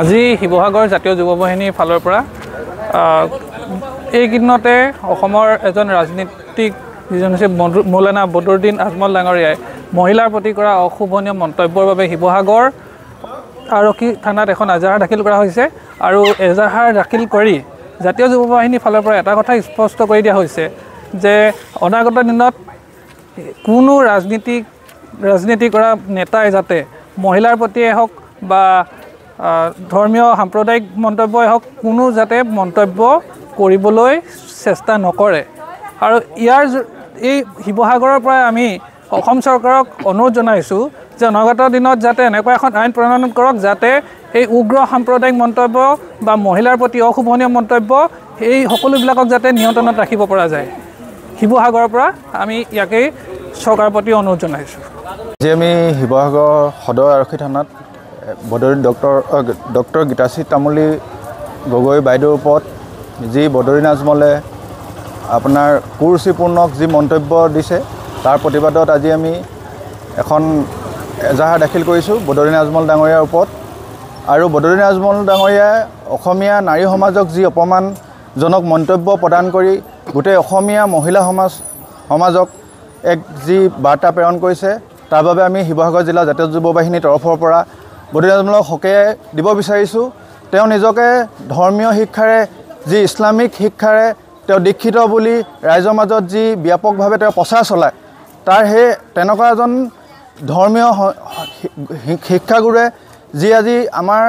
আজি শিৱসাগৰ জাতীয় যুৱ বাহিনীৰ ফালৰ পৰা এইকেইদিনতে অসমৰ এজন ৰাজনীতিক যিজন হৈছে মৌলানা বদৰুদ্দিন আজমল ডাঙৰীয়াই মহিলাৰ প্ৰতি কৰা অশুভনীয় মন্তব্যৰ বাবে শিৱসাগৰ আৰক্ষী থানাত এখন এজাহাৰ দাখিল কৰা হৈছে আৰু এজাহাৰ দাখিল কৰি জাতীয় যুৱ বাহিনীৰ ফালৰ পৰা এটা কথা স্পষ্ট কৰি দিয়া হৈছে যে অনাগত দিনত কোনো ৰাজনীতি কৰা নেতাই যাতে মহিলাৰ প্ৰতিয়ে হওক বা ধৰ্মীয় সাম্প্ৰদায়িক মন্তব্যই হওক কোনো যাতে মন্তব্য কৰিবলৈ চেষ্টা নকৰে আৰু এই শিৱসাগৰৰ পৰা আমি অসম চৰকাৰক অনুৰোধ জনাইছোঁ যে অনাগত দিনত যাতে এনেকুৱা এখন আইন প্ৰণয়ন কৰক যাতে এই উগ্ৰ সাম্প্ৰদায়িক মন্তব্য বা মহিলাৰ প্ৰতি অশুভনীয় মন্তব্য এই সকলোবিলাকক যাতে নিয়ন্ত্ৰণত ৰাখিব পৰা যায়। শিৱসাগৰৰ পৰা আমি ইয়াকেই চৰকাৰৰ প্ৰতি অনুৰোধ জনাইছোঁ। আজি আমি শিৱসাগৰ সদৰ আৰক্ষী থানাত ডক্টৰ গীতাশ্ৰী তামুলী গগৈ বাইদেউৰ ওপৰত যি বদৰুদ্দিন আজমলে আপোনাৰ কুৰুচিপূৰ্ণ যি মন্তব্য দিছে তাৰ প্ৰতিবাদত আজি আমি এখন এজাহাৰ দাখিল কৰিছোঁ বদৰুদ্দিন আজমল ডাঙৰীয়াৰ ওপৰত। আৰু বদৰুদ্দিন আজমল ডাঙৰীয়াই অসমীয়া নাৰী সমাজক যি অপমানজনক মন্তব্য প্ৰদান কৰি গোটেই অসমীয়া মহিলা সমাজক এক যি বাৰ্তা প্ৰেৰণ কৰিছে তাৰ বাবে আমি শিৱসাগৰ জিলা জাতীয় যুৱ বাহিনীৰ তৰফৰ পৰা বদৰুদ্দিন আজমলক সকীয়াই দিব বিচাৰিছোঁ। তেওঁ নিজকে ধৰ্মীয় শিক্ষাৰে যি ইছলামিক শিক্ষাৰে তেওঁ দীক্ষিত বুলি ৰাইজৰ মাজত যি ব্যাপকভাৱে তেওঁ প্ৰচাৰ চলায় তাৰ সেই তেনেকুৱা এজন ধৰ্মীয় শিক্ষাগুৰুৱে যি আজি আমাৰ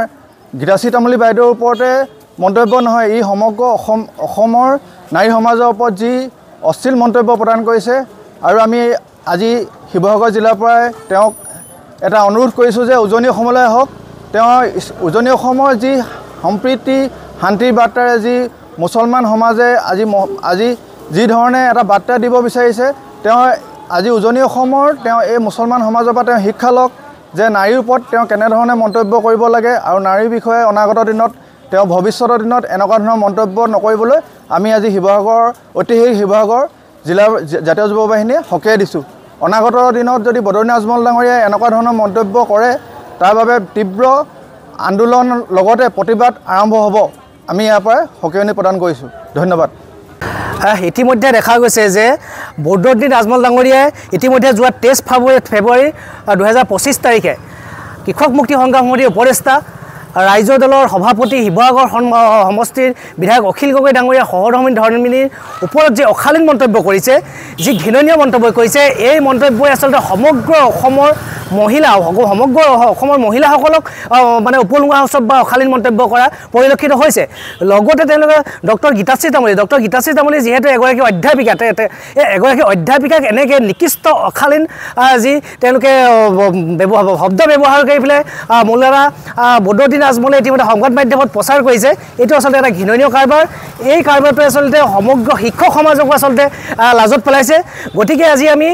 গীতাশ্ৰী তামুলী বাইদেউৰ ওপৰতে মন্তব্য নহয় ই সমগ্ৰ অসমৰ নাৰী সমাজৰ ওপৰত যি অশ্লীল মন্তব্য প্ৰদান কৰিছে। আৰু আমি আজি শিৱসাগৰ জিলাৰ পৰাই তেওঁক এটা অনুৰোধ কৰিছোঁ যে উজনি অসমলৈ আহক। তেওঁ উজনি অসমৰ যি সম্প্ৰীতি শান্তিৰ বাৰ্তাৰে যি মুছলমান সমাজে আজি যি ধৰণে এটা বাৰ্তা দিব বিচাৰিছে তেওঁ আজি উজনি অসমৰ তেওঁ এই মুছলমান সমাজৰ পৰা তেওঁ শিক্ষা লওক যে নাৰীৰ ওপৰত তেওঁ কেনেধৰণে মন্তব্য কৰিব লাগে আৰু নাৰীৰ বিষয়ে অনাগত দিনত তেওঁ ভৱিষ্যতৰ দিনত এনেকুৱা ধৰণৰ মন্তব্য নকৰিবলৈ আমি আজি শিৱসাগৰ জিলাৰ জাতীয় যুৱ বাহিনীয়ে সকীয়াই দিছোঁ। অনাগত দিনত যদি বদৰুদ্দিন আজমল ডাঙৰীয়াই এনেকুৱা ধৰণৰ মন্তব্য কৰে তাৰ বাবে তীব্ৰ আন্দোলন লগতে প্ৰতিবাদ আৰম্ভ হ'ব। আমি ইয়াৰ পৰাই সকীয়নি প্ৰদান কৰিছোঁ। ধন্যবাদ। ইতিমধ্যে দেখা গৈছে যে বদৰুদ্দিন আজমল ডাঙৰীয়াই ইতিমধ্যে যোৱা 23 ফেব্ৰুৱাৰী 2025 তাৰিখে কৃষক মুক্তি সংগ্ৰাম সমিতিৰ উপদেষ্টা ৰাইজৰ দলৰ সভাপতি শিৱসাগৰ সমষ্টিৰ বিধায়ক অখিল গগৈ ডাঙৰীয়া সহধৰ্মিনীৰ ওপৰত যি অশালীন মন্তব্য কৰিছে, যি ঘৃণনীয় মন্তব্য কৰিছে, এই মন্তব্যই আচলতে সমগ্ৰ অসমৰ মহিলাসকলক মানে উপলুঙা উৎসৱ বা অশালীন মন্তব্য কৰা পৰিলক্ষিত হৈছে। লগতে তেওঁলোকে ডক্টৰ গীতাশ্ৰী তামুলী যিহেতু এগৰাকী অধ্যাপিকা, এগৰাকী অধ্যাপিকাক এনেকৈ নিকৃষ্ট অশালীন যি তেওঁলোকে শব্দ ব্যৱহাৰ কৰি পেলাই মৌলানা বদৰুদ্দিন আজমলে ইতিমধ্যে সংবাদ মাধ্যমত প্ৰচাৰ কৰিছে। এইটো আচলতে এটা ঘৃণনীয় কাৰবাৰ। এই কাৰবাৰটোৱে আচলতে সমগ্ৰ শিক্ষক সমাজকো আচলতে লাজত পেলাইছে। গতিকে আজি আমি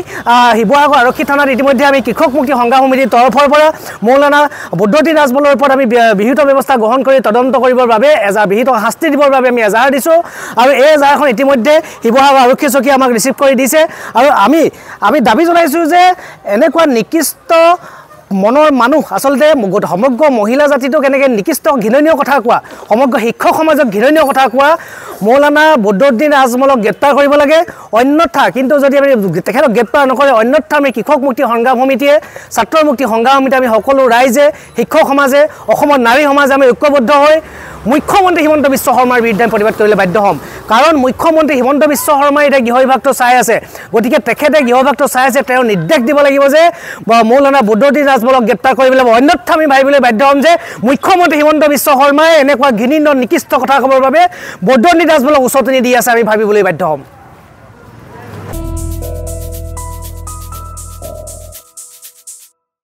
শিৱসাগৰ আৰক্ষী থানাত ইতিমধ্যে আমি কৃষক মুক্তি সংগ্ৰাম সমিতিৰ তৰফৰ পৰা মৌলানা বদৰুদ্দিন আজমলৰ ওপৰত আমি বিহিত ব্যৱস্থা গ্ৰহণ কৰি তদন্ত কৰিবৰ বাবে বিহিত শাস্তি দিবৰ বাবে আমি এজাহাৰ দিছোঁ। আৰু এই এজাহাৰখন ইতিমধ্যে শিৱসাগৰ আৰক্ষী চকীয়ে আমাক ৰিচিভ কৰি দিছে। আৰু আমি দাবী জনাইছোঁ যে এনেকুৱা নিকৃষ্ট মনৰ মানুহ আচলতে সমগ্ৰ মহিলা জাতিটোক এনেকৈ নিকৃষ্ট ঘৃণনীয় কথা কোৱা, সমগ্ৰ শিক্ষক সমাজক ঘৃণনীয় কথা কোৱা মৌলানা বদৰুদ্দিন আজমলক গ্ৰেপ্তাৰ কৰিব লাগে। অন্যথা কিন্তু যদি আমি তেখেতক গ্ৰেপ্তাৰ নকৰে অন্যথা আমি কৃষক মুক্তি সংগ্ৰাম সমিতিয়ে, ছাত্ৰ মুক্তি সংগ্ৰাম সমিতি আমি সকলো ৰাইজে, শিক্ষক সমাজে, অসমৰ নাৰী সমাজে আমি ঐক্যবদ্ধ হৈ মুখ্যমন্ত্ৰী হিমন্ত বিশ্ব শৰ্মাৰ বিৰুদ্ধে প্ৰতিবাদ কৰিবলৈ বাধ্য হ'ম। কাৰণ মুখ্যমন্ত্ৰী হিমন্ত বিশ্ব শৰ্মাই এতিয়া গৃহ বিভাগটো চাই আছে। গতিকে তেখেতে গৃহ বিভাগটো চাই আছে, তেওঁ নিৰ্দেশ দিব লাগিব যে মৌলানা বদৰুদ্দিন আজমলক গ্ৰেপ্তাৰ কৰিবলৈ। অন্যথা আমি ভাবিবলৈ বাধ্য হ'ম যে মুখ্যমন্ত্ৰী হিমন্ত বিশ্ব শৰ্মাই এনেকুৱা ঘৃণীয় নিকৃষ্ট কথা ক'বৰ বাবে বদৰুদ্দিন আজমলক উচতনি দি আছে, আমি ভাবিবলৈ বাধ্য হ'ম।